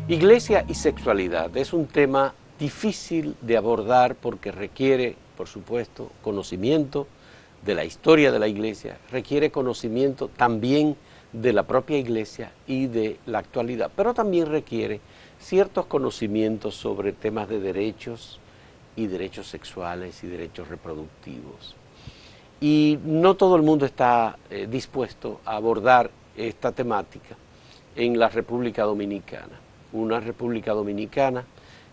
Iglesia y sexualidad es un tema difícil de abordar porque requiere, por supuesto, conocimiento de la historia de la Iglesia, requiere conocimiento también de la propia Iglesia y de la actualidad, pero también requiere ciertos conocimientos sobre temas de derechos y derechos sexuales y derechos reproductivos. Y no todo el mundo está dispuesto a abordar esta temática en la República Dominicana. Una República Dominicana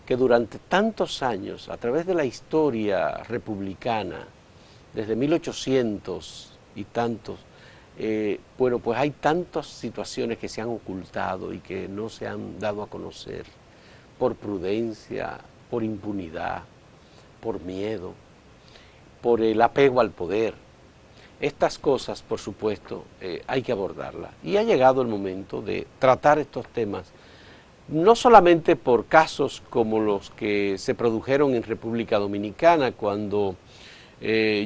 que durante tantos años, a través de la historia republicana, desde 1800 y tantos, bueno, pues hay tantas situaciones que se han ocultado y que no se han dado a conocer por prudencia, por impunidad, por miedo, por el apego al poder. Estas cosas, por supuesto, hay que abordarlas. Y ha llegado el momento de tratar estos temas, no solamente por casos como los que se produjeron en República Dominicana, cuando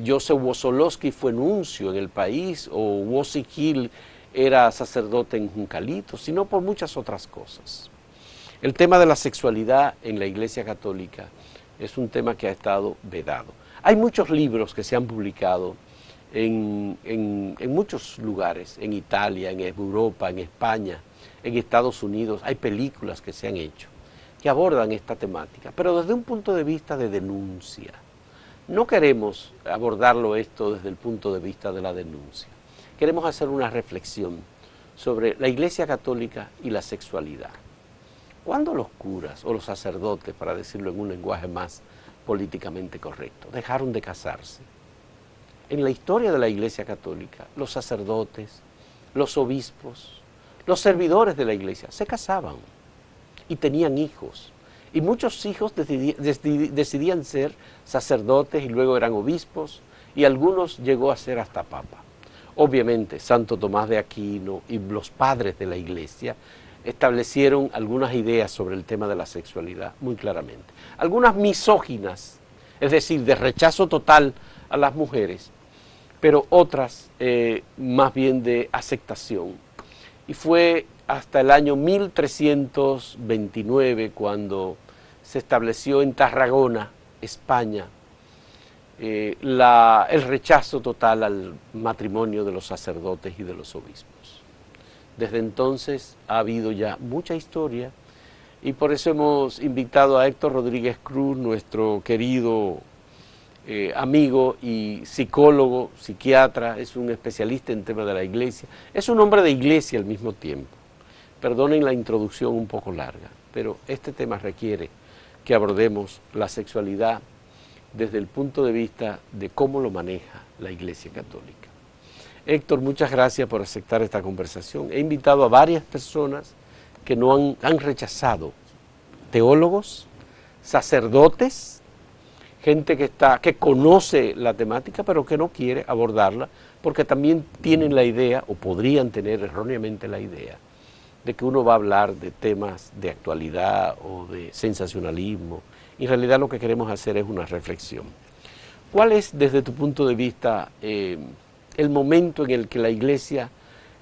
Joseph Wosolowski fue nuncio en el país, o Wosi Hill era sacerdote en Juncalito, sino por muchas otras cosas. El tema de la sexualidad en la Iglesia Católica es un tema que ha estado vedado. Hay muchos libros que se han publicado en muchos lugares, en Italia, en Europa, en España, en Estados Unidos. Hay películas que se han hecho que abordan esta temática, pero desde un punto de vista de denuncia. No queremos abordarlo esto desde el punto de vista de la denuncia. Queremos hacer una reflexión sobre la Iglesia Católica y la sexualidad. ¿Cuándo los curas o los sacerdotes, para decirlo en un lenguaje más políticamente correcto, dejaron de casarse? En la historia de la Iglesia Católica, los sacerdotes, los obispos, los servidores de la Iglesia se casaban y tenían hijos. Y muchos hijos decidían ser sacerdotes y luego eran obispos, y algunos llegó a ser hasta papa. Obviamente, Santo Tomás de Aquino y los padres de la Iglesia establecieron algunas ideas sobre el tema de la sexualidad muy claramente. Algunas misóginas, es decir, de rechazo total a las mujeres, pero otras más bien de aceptación. Y fue hasta el año 1329 cuando se estableció en Tarragona, España, el rechazo total al matrimonio de los sacerdotes y de los obispos. Desde entonces ha habido ya mucha historia y por eso hemos invitado a Héctor Rodríguez Cruz, nuestro querido amigo y psicólogo, psiquiatra, es un especialista en temas de la Iglesia, es un hombre de Iglesia al mismo tiempo. Perdonen la introducción un poco larga, pero este tema requiere que abordemos la sexualidad desde el punto de vista de cómo lo maneja la Iglesia Católica. Héctor, muchas gracias por aceptar esta conversación. He invitado a varias personas que no han rechazado, teólogos, sacerdotes, gente que conoce la temática pero que no quiere abordarla porque también tienen la idea, o podrían tener erróneamente la idea, de que uno va a hablar de temas de actualidad o de sensacionalismo. En realidad lo que queremos hacer es una reflexión. ¿Cuál es, desde tu punto de vista, el momento en el que la Iglesia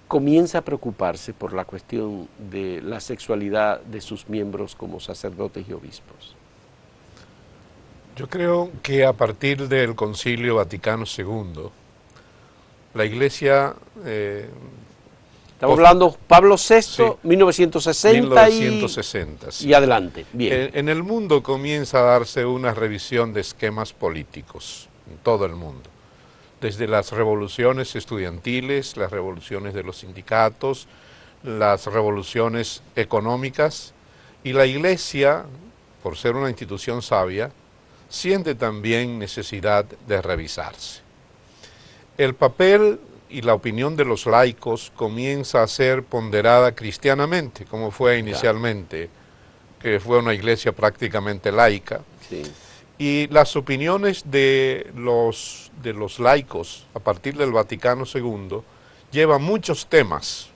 comienza a preocuparse por la cuestión de la sexualidad de sus miembros como sacerdotes y obispos? Yo creo que a partir del Concilio Vaticano II, la Iglesia... Estamos hablando Pablo VI, sí, 1960 sí. Y adelante. Bien. En el mundo comienza a darse una revisión de esquemas políticos, en todo el mundo. Desde las revoluciones estudiantiles, las revoluciones de los sindicatos, las revoluciones económicas, y la Iglesia, por ser una institución sabia, siente también necesidad de revisarse. El papel y la opinión de los laicos comienza a ser ponderada cristianamente, como fue inicialmente, que fue una iglesia prácticamente laica. Sí. Y las opiniones de los laicos a partir del Vaticano II llevan muchos temas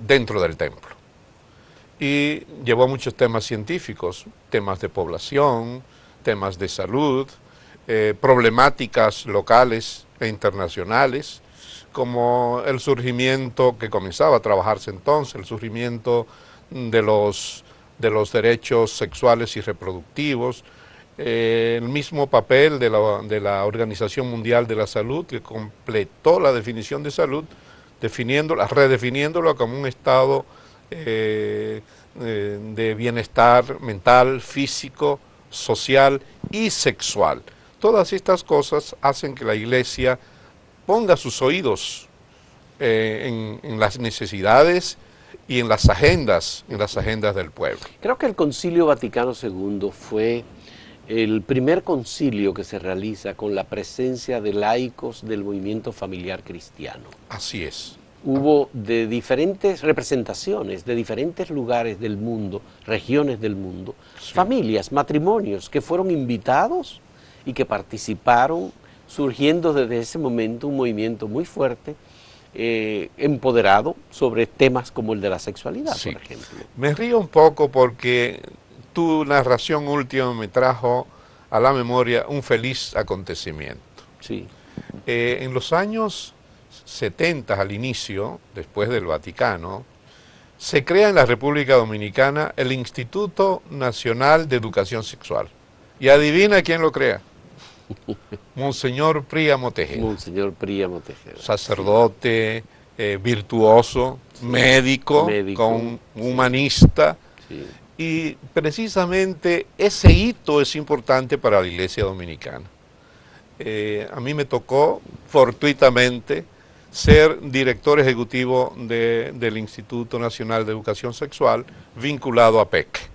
dentro del templo. Y llevó muchos temas científicos, temas de población, temas de salud, problemáticas locales e internacionales, como el surgimiento que comenzaba a trabajarse entonces, el surgimiento de los de los derechos sexuales y reproductivos, el mismo papel de la Organización Mundial de la Salud, que completó la definición de salud, redefiniéndola como un estado de bienestar mental, físico, social y sexual. Todas estas cosas hacen que la Iglesia ponga sus oídos en las necesidades y en las agendas del pueblo. Creo que el Concilio Vaticano II fue el primer concilio que se realiza con la presencia de laicos del movimiento familiar cristiano. Así es. Hubo de diferentes representaciones, de diferentes lugares del mundo, regiones del mundo, sí, familias, matrimonios que fueron invitados y que participaron, surgiendo desde ese momento un movimiento muy fuerte, empoderado sobre temas como el de la sexualidad, sí, por ejemplo. Me río un poco porque tu narración última me trajo a la memoria un feliz acontecimiento. Sí. En los años 70, al inicio, después del Vaticano, se crea en la República Dominicana el Instituto Nacional de Educación Sexual. Y adivina quién lo crea. Monseñor Príamo Tejeda. Monseñor Príamo Tejeda. Sacerdote, virtuoso, sí, médico, humanista. Sí. Y precisamente ese hito es importante para la Iglesia Dominicana. A mí me tocó fortuitamente ser director ejecutivo del Instituto Nacional de Educación Sexual vinculado a PEC,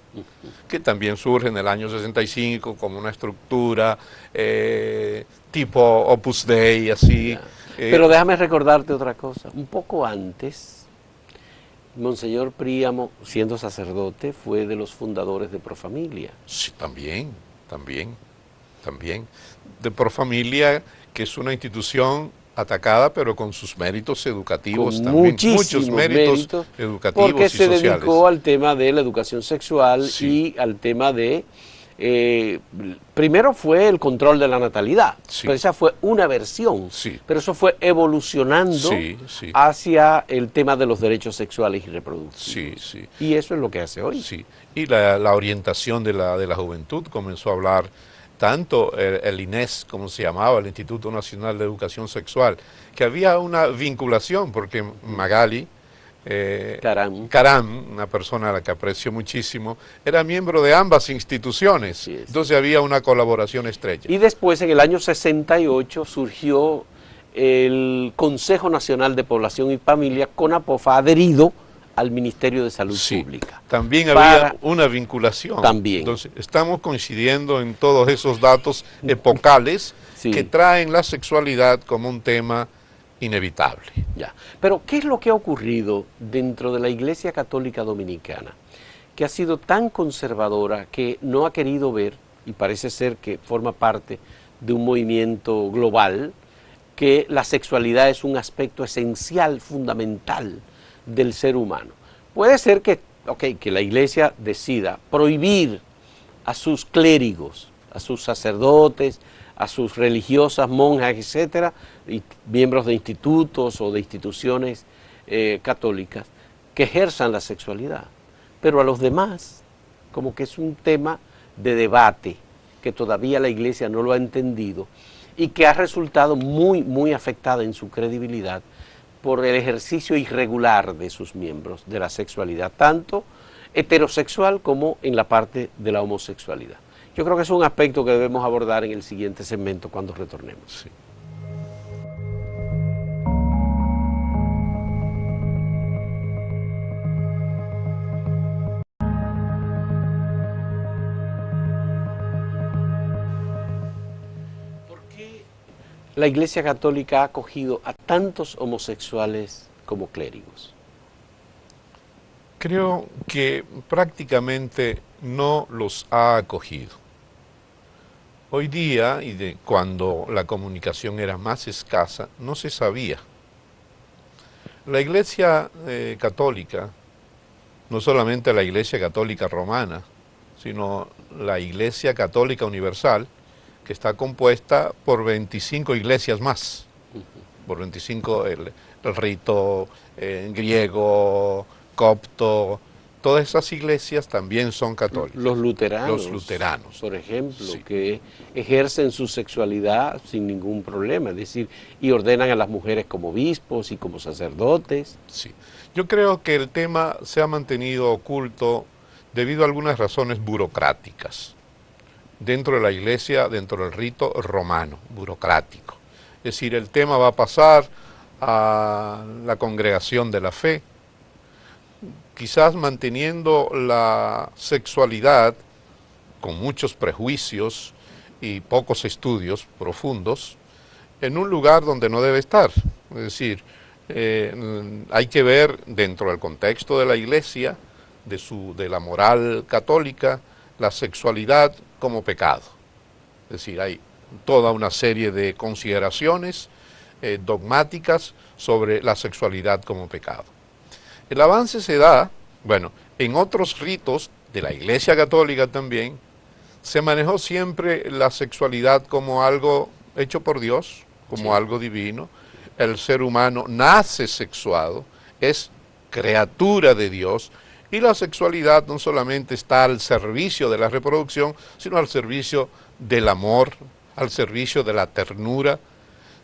que también surge en el año 65 como una estructura tipo Opus Dei, así. Pero déjame recordarte otra cosa. Un poco antes, Monseñor Príamo, siendo sacerdote, fue de los fundadores de Profamilia. Sí, también. De Profamilia, que es una institución atacada, pero con sus méritos educativos con también. Muchos méritos educativos porque y sociales. Se dedicó al tema de la educación sexual, sí, y al tema de... primero fue el control de la natalidad, sí, pero esa fue una versión, sí, pero eso fue evolucionando, sí, sí, hacia el tema de los derechos sexuales y reproductivos. Sí, sí. Y eso es lo que hace hoy. Sí. Y la orientación de la juventud comenzó a hablar tanto el INES, como se llamaba, el Instituto Nacional de Educación Sexual, que había una vinculación, porque Magali Caram, una persona a la que aprecio muchísimo, era miembro de ambas instituciones, sí, entonces había una colaboración estrecha. Y después, en el año 68, surgió el Consejo Nacional de Población y Familia, CONAPOFA, adherido al Ministerio de Salud, sí, Pública. También había una vinculación. También. Entonces, estamos coincidiendo en todos esos datos epocales, sí, que traen la sexualidad como un tema inevitable. Ya. Pero, ¿qué es lo que ha ocurrido dentro de la Iglesia Católica Dominicana, que ha sido tan conservadora que no ha querido ver, y parece ser que forma parte de un movimiento global, que la sexualidad es un aspecto esencial, fundamental del ser humano? Puede ser que la Iglesia decida prohibir a sus clérigos, a sus sacerdotes, a sus religiosas, monjas, etcétera, y miembros de institutos o de instituciones católicas, que ejerzan la sexualidad. Pero a los demás, como que es un tema de debate, que todavía la Iglesia no lo ha entendido, y que ha resultado muy afectada en su credibilidad por el ejercicio irregular de sus miembros de la sexualidad, tanto heterosexual como en la parte de la homosexualidad. Yo creo que es un aspecto que debemos abordar en el siguiente segmento cuando retornemos. Sí. ¿Por qué la Iglesia Católica ha acogido a tantos homosexuales como clérigos? Creo que prácticamente no los ha acogido. Hoy día, y cuando la comunicación era más escasa, no se sabía. La Iglesia Católica, no solamente la Iglesia Católica Romana, sino la Iglesia Católica Universal, que está compuesta por 25 iglesias más, por 25 el rito griego, copto, todas esas iglesias también son católicas. Los luteranos, por ejemplo, sí, que ejercen su sexualidad sin ningún problema, es decir, y ordenan a las mujeres como obispos y como sacerdotes. Sí. Yo creo que el tema se ha mantenido oculto debido a algunas razones burocráticas dentro de la iglesia, dentro del rito romano, burocrático. Es decir, el tema va a pasar a la congregación de la fe, quizás manteniendo la sexualidad con muchos prejuicios y pocos estudios profundos en un lugar donde no debe estar. Es decir, hay que ver dentro del contexto de la iglesia, de la moral católica, la sexualidad como pecado. Es decir, hay toda una serie de consideraciones dogmáticas sobre la sexualidad como pecado. El avance se da, bueno, en otros ritos de la Iglesia Católica también, se manejó siempre la sexualidad como algo hecho por Dios, como algo divino. El ser humano nace sexuado, es criatura de Dios, y la sexualidad no solamente está al servicio de la reproducción, sino al servicio del amor, al servicio de la ternura,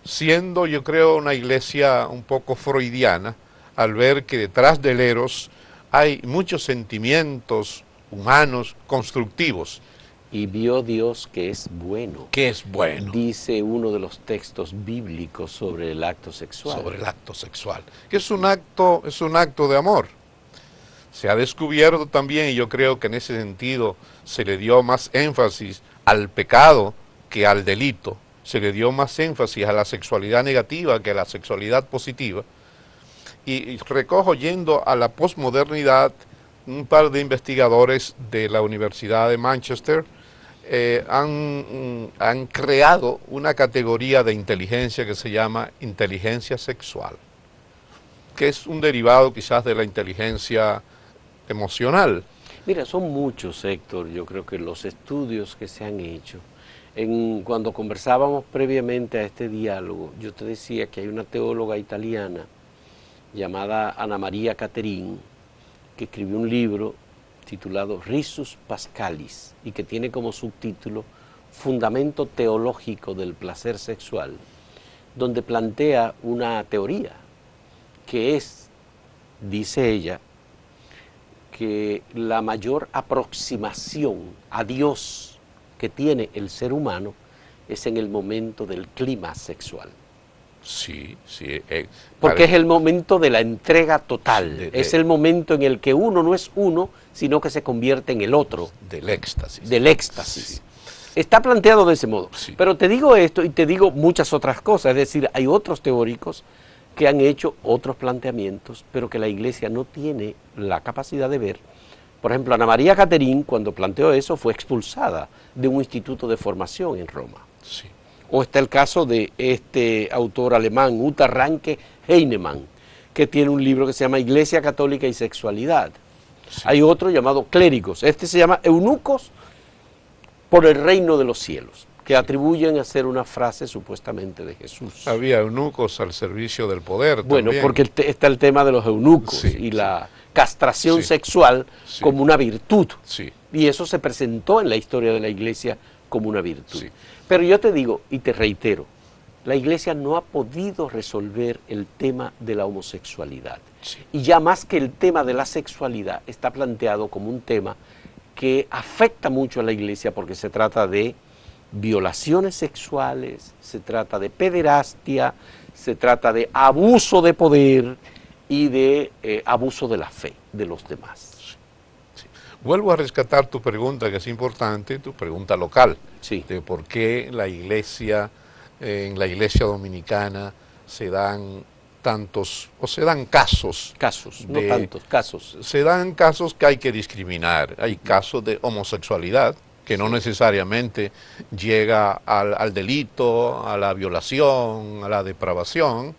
siendo, yo creo, una iglesia un poco freudiana, al ver que detrás del eros hay muchos sentimientos humanos constructivos. Y vio Dios que es bueno. Que es bueno. Dice uno de los textos bíblicos sobre el acto sexual. Sobre el acto sexual. Que es un acto de amor. Se ha descubierto también, y yo creo que en ese sentido se le dio más énfasis al pecado que al delito. Se le dio más énfasis a la sexualidad negativa que a la sexualidad positiva. Y recojo, yendo a la posmodernidad, un par de investigadores de la Universidad de Manchester han creado una categoría de inteligencia que se llama inteligencia sexual, que es un derivado quizás de la inteligencia emocional. Mira, son muchos, Héctor, yo creo que los estudios que se han hecho. Cuando conversábamos previamente a este diálogo, yo te decía que hay una teóloga italiana llamada Anna Maria Caterin, que escribió un libro titulado Risus Pascalis y que tiene como subtítulo Fundamento teológico del placer sexual, donde plantea una teoría que es, dice ella, que la mayor aproximación a Dios que tiene el ser humano es en el momento del clima sexual. Sí, sí. Porque es el momento de la entrega total, es el momento en el que uno no es uno, sino que se convierte en el otro. Del éxtasis. Del éxtasis. Sí. Está planteado de ese modo. Sí. Pero te digo esto y te digo muchas otras cosas, es decir, hay otros teóricos que han hecho otros planteamientos, pero que la Iglesia no tiene la capacidad de ver. Por ejemplo, Anna Maria Caterin, cuando planteó eso, fue expulsada de un instituto de formación en Roma. Sí. O está el caso de este autor alemán, Uta Ranke Heinemann, que tiene un libro que se llama Iglesia Católica y Sexualidad. Sí. Hay otro llamado Clérigos, este se llama Eunucos por el reino de los cielos, que atribuyen a ser una frase supuestamente de Jesús. Había eunucos al servicio del poder. Bueno, también. Porque está el tema de los eunucos y la castración sexual como una virtud. Sí. Y eso se presentó en la historia de la Iglesia como una virtud. Sí. Pero yo te digo y te reitero, la Iglesia no ha podido resolver el tema de la homosexualidad. Sí. Y ya más que el tema de la sexualidad está planteado como un tema que afecta mucho a la Iglesia porque se trata de violaciones sexuales, se trata de pederastia, se trata de abuso de poder y de abuso de la fe de los demás. Vuelvo a rescatar tu pregunta, que es importante, tu pregunta local, de por qué la iglesia, en la iglesia dominicana se dan tantos, o se dan casos. No tantos, casos. Se dan casos que hay que discriminar. Hay casos de homosexualidad, que no necesariamente llega al delito, a la violación, a la depravación,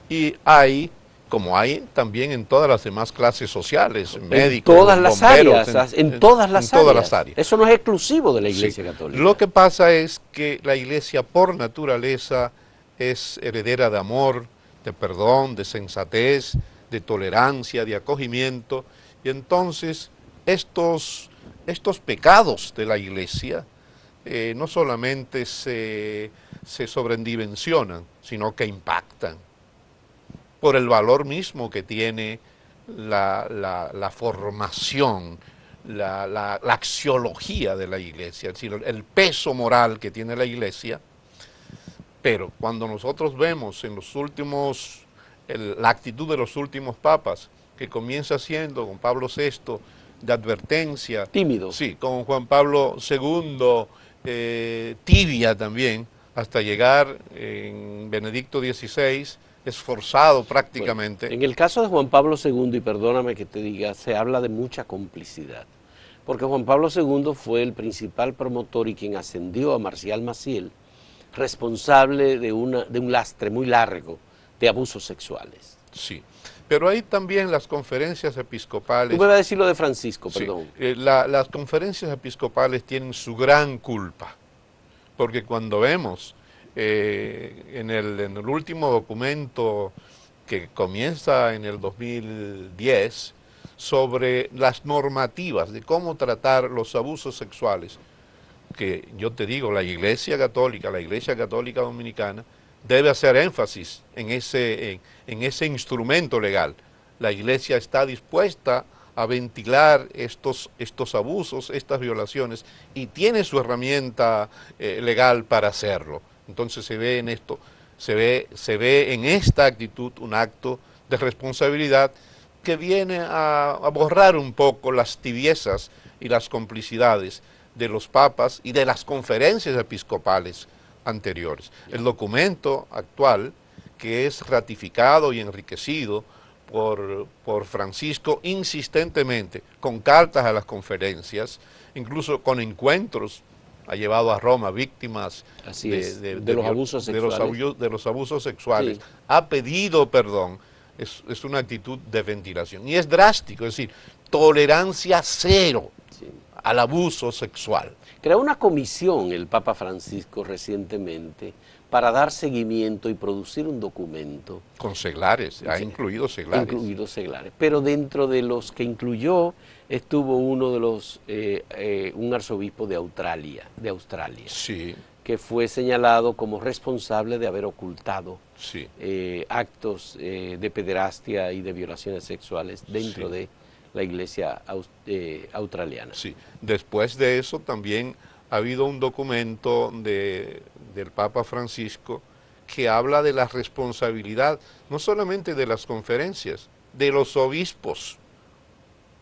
y hay, como hay también en todas las demás clases sociales, médicos, en todas las bomberos, áreas, en todas las áreas. Eso no es exclusivo de la Iglesia Católica. Lo que pasa es que la Iglesia por naturaleza es heredera de amor, de perdón, de sensatez, de tolerancia, de acogimiento, Y entonces estos pecados de la Iglesia no solamente se sobredimensionan, sino que impactan por el valor mismo que tiene la formación, la axiología de la Iglesia, es decir, el peso moral que tiene la Iglesia. Pero cuando nosotros vemos en los últimos, la actitud de los últimos papas, que comienza siendo con Pablo VI, de advertencia, tímido, sí, con Juan Pablo II, tibia también, hasta llegar en Benedicto XVI, esforzado prácticamente. Bueno, en el caso de Juan Pablo II, y perdóname que te diga, se habla de mucha complicidad, porque Juan Pablo II fue el principal promotor y quien ascendió a Marcial Maciel, responsable de un lastre muy largo de abusos sexuales. Sí, pero hay también las conferencias episcopales. Tú me vas a decir lo de Francisco, perdón. Sí, las conferencias episcopales tienen su gran culpa, porque cuando vemos en el último documento que comienza en el 2010 sobre las normativas de cómo tratar los abusos sexuales, que yo te digo, la Iglesia Católica Dominicana, debe hacer énfasis en ese instrumento legal. La Iglesia está dispuesta a ventilar estos abusos, estas violaciones, y tiene su herramienta legal para hacerlo. Entonces se ve en esto, se ve en esta actitud un acto de responsabilidad que viene a borrar un poco las tibiezas y las complicidades de los papas y de las conferencias episcopales anteriores. El documento actual, que es ratificado y enriquecido por Francisco insistentemente, con cartas a las conferencias, incluso con encuentros, ha llevado a Roma víctimas de los abusos sexuales, sí. Ha pedido perdón, es una actitud de ventilación. Y es drástico, es decir, tolerancia cero al abuso sexual. Creó una comisión el Papa Francisco recientemente para dar seguimiento y producir un documento. Con seglares, ha incluido seglares. Incluidos seglares. Pero dentro de los que incluyó estuvo uno de los, un arzobispo de Australia, sí, que fue señalado como responsable de haber ocultado sí, actos de pederastia y de violaciones sexuales dentro sí. de la iglesia australiana. Sí, después de eso también ha habido un documento del Papa Francisco que habla de la responsabilidad, no solamente de las conferencias, de los obispos,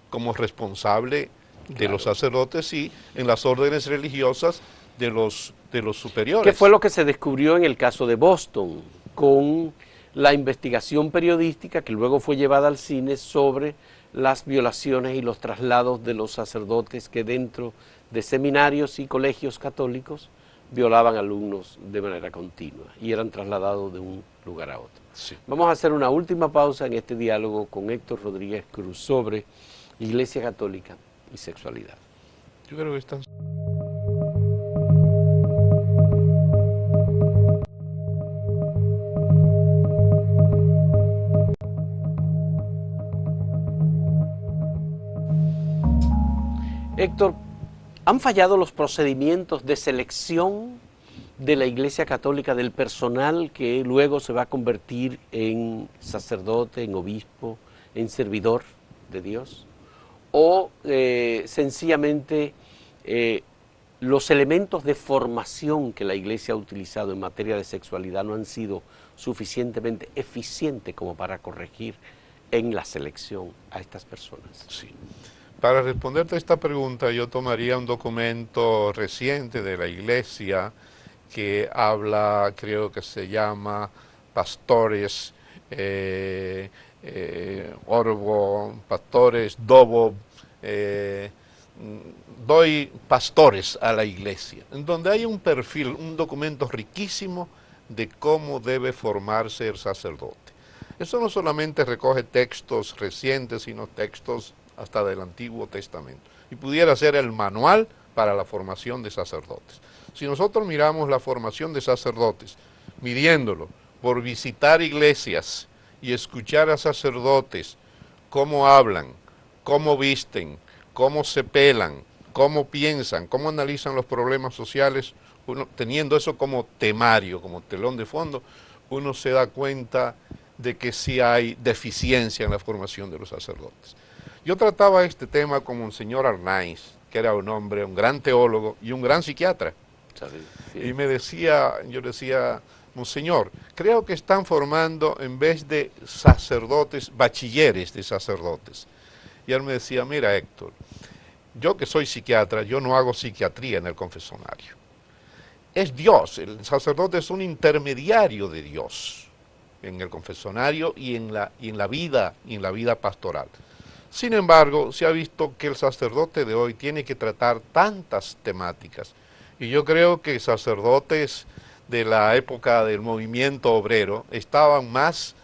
como responsable de los sacerdotes y en las órdenes religiosas de los superiores. ¿Qué fue lo que se descubrió en el caso de Boston con la investigación periodística que luego fue llevada al cine sobre las violaciones y los traslados de los sacerdotes que dentro de seminarios y colegios católicos violaban alumnos de manera continua y eran trasladados de un lugar a otro? Sí. Vamos a hacer una última pausa en este diálogo con Héctor Rodríguez Cruz sobre Iglesia Católica y sexualidad. Yo creo que están... Héctor, ¿han fallado los procedimientos de selección de la Iglesia Católica del personal que luego se va a convertir en sacerdote, en obispo, en servidor de Dios? ¿O sencillamente los elementos de formación que la Iglesia ha utilizado en materia de sexualidad no han sido suficientemente eficientes como para corregir en la selección a estas personas? Sí. Para responderte a esta pregunta, yo tomaría un documento reciente de la Iglesia que habla, creo que se llama Pastores Orbo, Pastores Dobo, doy pastores a la Iglesia, en donde hay un perfil, un documento riquísimo de cómo debe formarse el sacerdote. Eso no solamente recoge textos recientes, sino textos hasta del Antiguo Testamento, y pudiera ser el manual para la formación de sacerdotes. Si nosotros miramos la formación de sacerdotes, midiéndolo por visitar iglesias y escuchar a sacerdotes cómo hablan, cómo visten, cómo se pelan, cómo piensan, cómo analizan los problemas sociales, uno, teniendo eso como temario, como telón de fondo, uno se da cuenta de que sí hay deficiencia en la formación de los sacerdotes. Yo trataba este tema con Monseñor Arnaiz, que era un hombre, un gran teólogo y un gran psiquiatra. Sí. Y me decía, yo decía, Monseñor, creo que están formando en vez de sacerdotes, bachilleres de sacerdotes. Y él me decía, mira Héctor, yo que soy psiquiatra, yo no hago psiquiatría en el confesionario. Es Dios, el sacerdote es un intermediario de Dios en el confesionario y en la vida pastoral. Sin embargo, se ha visto que el sacerdote de hoy tiene que tratar tantas temáticas, y yo creo que sacerdotes de la época del movimiento obrero estaban más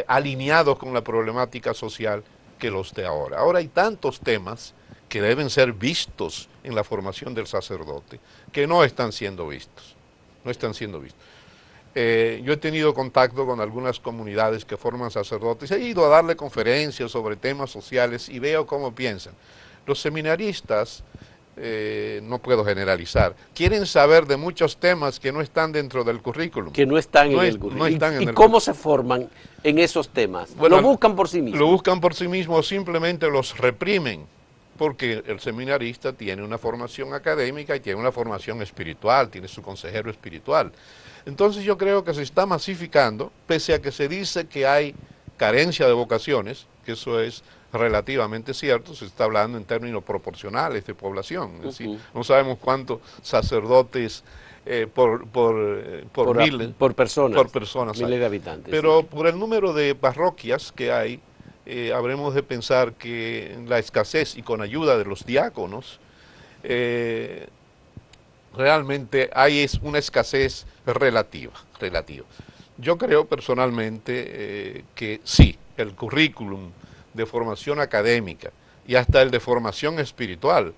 alineados con la problemática social que los de ahora. Ahora hay tantos temas que deben ser vistos en la formación del sacerdote, que no están siendo vistos, no están siendo vistos. Yo he tenido contacto con algunas comunidades que forman sacerdotes, he ido a darle conferencias sobre temas sociales y veo cómo piensan. Los seminaristas, no puedo generalizar, quieren saber de muchos temas que no están dentro del currículum. Que no están en el currículum. ¿Y cómo se forman en esos temas? Bueno, ¿lo buscan por sí mismos? Lo buscan por sí mismos o simplemente los reprimen, porque el seminarista tiene una formación académica y tiene una formación espiritual, tiene su consejero espiritual. Entonces yo creo que se está masificando, pese a que se dice que hay carencia de vocaciones, que eso es relativamente cierto, se está hablando en términos proporcionales de población, es decir, no sabemos cuántos sacerdotes por personas miles de habitantes. Pero sí, por el número de parroquias que hay, habremos de pensar que la escasez, y con ayuda de los diáconos, realmente hay una escasez relativa. Yo creo personalmente que sí, el currículum de formación académica y hasta el de formación espiritual,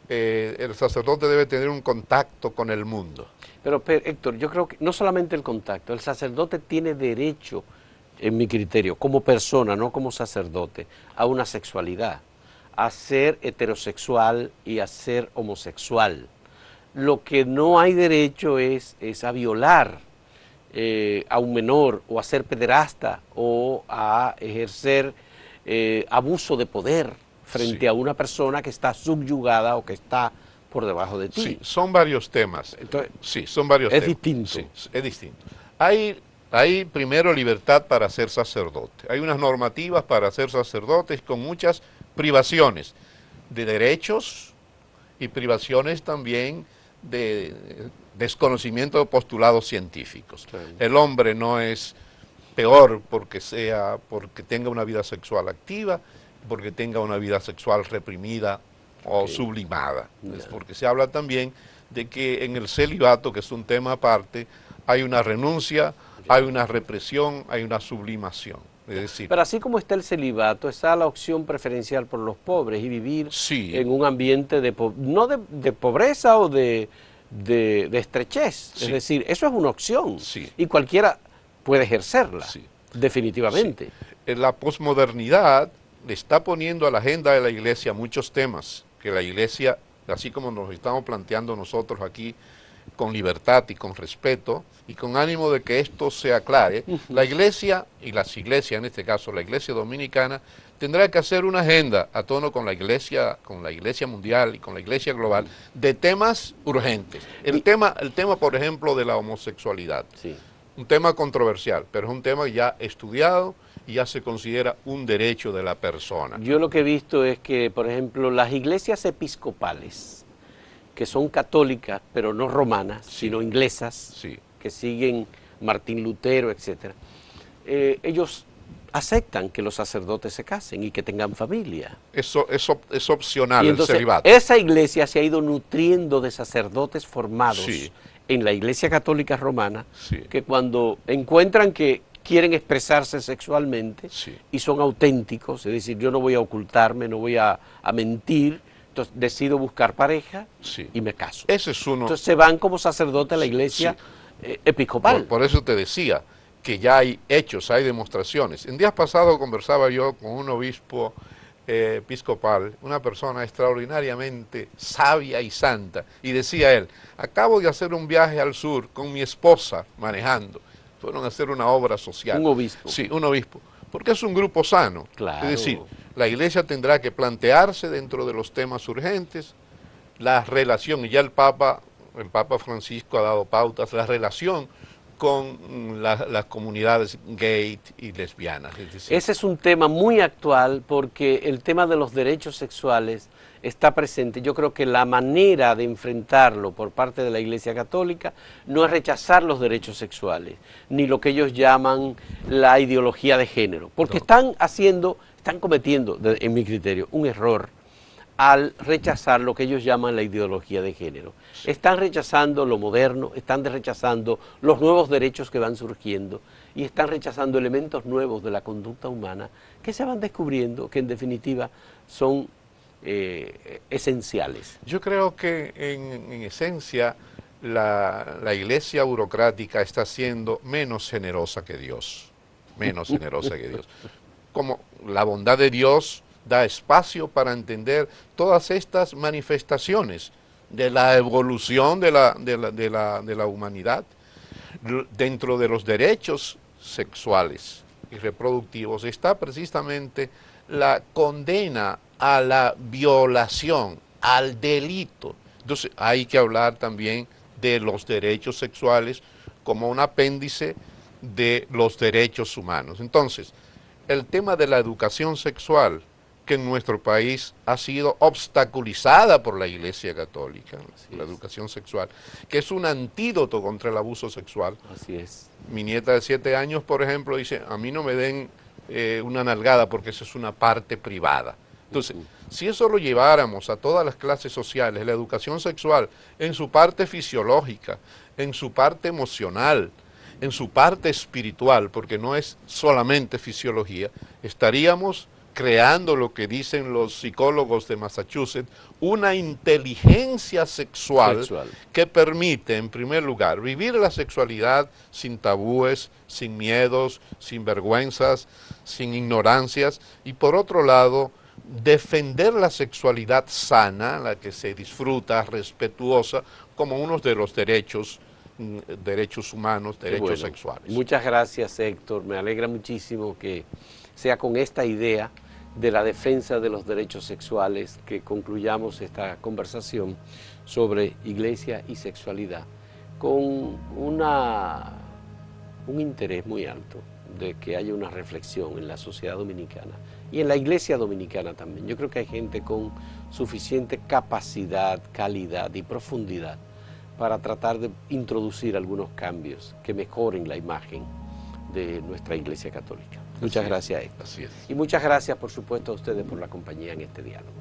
el sacerdote debe tener un contacto con el mundo. Pero Héctor, yo creo que no solamente el contacto, el sacerdote tiene derecho, en mi criterio, como persona, no como sacerdote, a una sexualidad, a ser heterosexual y a ser homosexual. Lo que no hay derecho es a violar a un menor, o a ser pederasta, o a ejercer abuso de poder frente a una persona que está subyugada o que está por debajo de ti. Sí, son varios temas. Entonces, sí, son varios temas. Es distinto. Sí, es distinto. Hay primero libertad para ser sacerdote. Hay unas normativas para ser sacerdotes con muchas privaciones de derechos y privaciones también de desconocimiento de postulados científicos. Claro. El hombre no es peor porque tenga una vida sexual activa, porque tenga una vida sexual reprimida o sublimada. Es porque se habla también de que en el celibato, que es un tema aparte, hay una renuncia, hay una represión, hay una sublimación. Es decir, pero así como está el celibato, está la opción preferencial por los pobres y vivir en un ambiente no de pobreza o de estrechez. Es decir, eso es una opción y cualquiera puede ejercerla, definitivamente. La posmodernidad le está poniendo a la agenda de la Iglesia muchos temas que la Iglesia, así como nos estamos planteando nosotros aquí, con libertad y con respeto y con ánimo de que esto se aclare, la Iglesia y las iglesias, en este caso la Iglesia Dominicana, tendrá que hacer una agenda a tono con la Iglesia mundial y con la Iglesia global de temas urgentes. El tema, por ejemplo, de la homosexualidad, un tema controversial, pero es un tema ya estudiado y ya se considera un derecho de la persona. Yo lo que he visto es que, por ejemplo, las iglesias episcopales, que son católicas, pero no romanas, sino inglesas, que siguen Martín Lutero, etc., ellos aceptan que los sacerdotes se casen y que tengan familia. Eso es opcional, y entonces, el celibato. Esa iglesia se ha ido nutriendo de sacerdotes formados en la Iglesia Católica Romana, que cuando encuentran que quieren expresarse sexualmente y son auténticos, es decir, yo no voy a ocultarme, no voy a mentir, entonces decido buscar pareja y me caso. Ese es uno. Entonces se van como sacerdote a la iglesia episcopal. Por eso te decía que ya hay hechos, hay demostraciones. En días pasados conversaba yo con un obispo episcopal, una persona extraordinariamente sabia y santa, y decía él, acabo de hacer un viaje al sur con mi esposa manejando, fueron a hacer una obra social. Un obispo. Sí, un obispo, porque es un grupo sano. Claro. Es decir, la iglesia tendrá que plantearse dentro de los temas urgentes, la relación, y ya el Papa Francisco ha dado pautas, la relación con las comunidades gay y lesbianas. Es decir, ese es un tema muy actual porque el tema de los derechos sexuales está presente. Yo creo que la manera de enfrentarlo por parte de la Iglesia Católica no es rechazar los derechos sexuales, ni lo que ellos llaman la ideología de género, porque están cometiendo, en mi criterio, un error al rechazar lo que ellos llaman la ideología de género. Sí. Están rechazando lo moderno, están rechazando los nuevos derechos que van surgiendo y están rechazando elementos nuevos de la conducta humana que se van descubriendo, que en definitiva son esenciales. Yo creo que en esencia la iglesia burocrática está siendo menos generosa que Dios, menos generosa que Dios. Como la bondad de Dios da espacio para entender todas estas manifestaciones de la evolución de la humanidad. Dentro de los derechos sexuales y reproductivos está precisamente la condena a la violación, al delito. Entonces hay que hablar también de los derechos sexuales como un apéndice de los derechos humanos. Entonces, el tema de la educación sexual, que en nuestro país ha sido obstaculizada por la Iglesia Católica, la educación sexual, que es un antídoto contra el abuso sexual. Así es. Mi nieta de 7 años, por ejemplo, dice, a mí no me den una nalgada porque eso es una parte privada. Entonces, si eso lo lleváramos a todas las clases sociales, la educación sexual, en su parte fisiológica, en su parte emocional, en su parte espiritual, porque no es solamente fisiología, estaríamos creando lo que dicen los psicólogos de Massachusetts, una inteligencia sexual que permite, en primer lugar, vivir la sexualidad sin tabúes, sin miedos, sin vergüenzas, sin ignorancias, y por otro lado, defender la sexualidad sana, la que se disfruta, respetuosa, como uno de los derechos humanos, derechos sexuales. Muchas gracias, Héctor. Me alegra muchísimo que sea con esta idea de la defensa de los derechos sexuales que concluyamos esta conversación sobre iglesia y sexualidad con un interés muy alto de que haya una reflexión en la sociedad dominicana y en la iglesia dominicana también. Yo creo que hay gente con suficiente capacidad, calidad y profundidad para tratar de introducir algunos cambios que mejoren la imagen de nuestra Iglesia Católica. Muchas gracias, Héctor. Así es. Y muchas gracias, por supuesto, a ustedes por la compañía en este diálogo.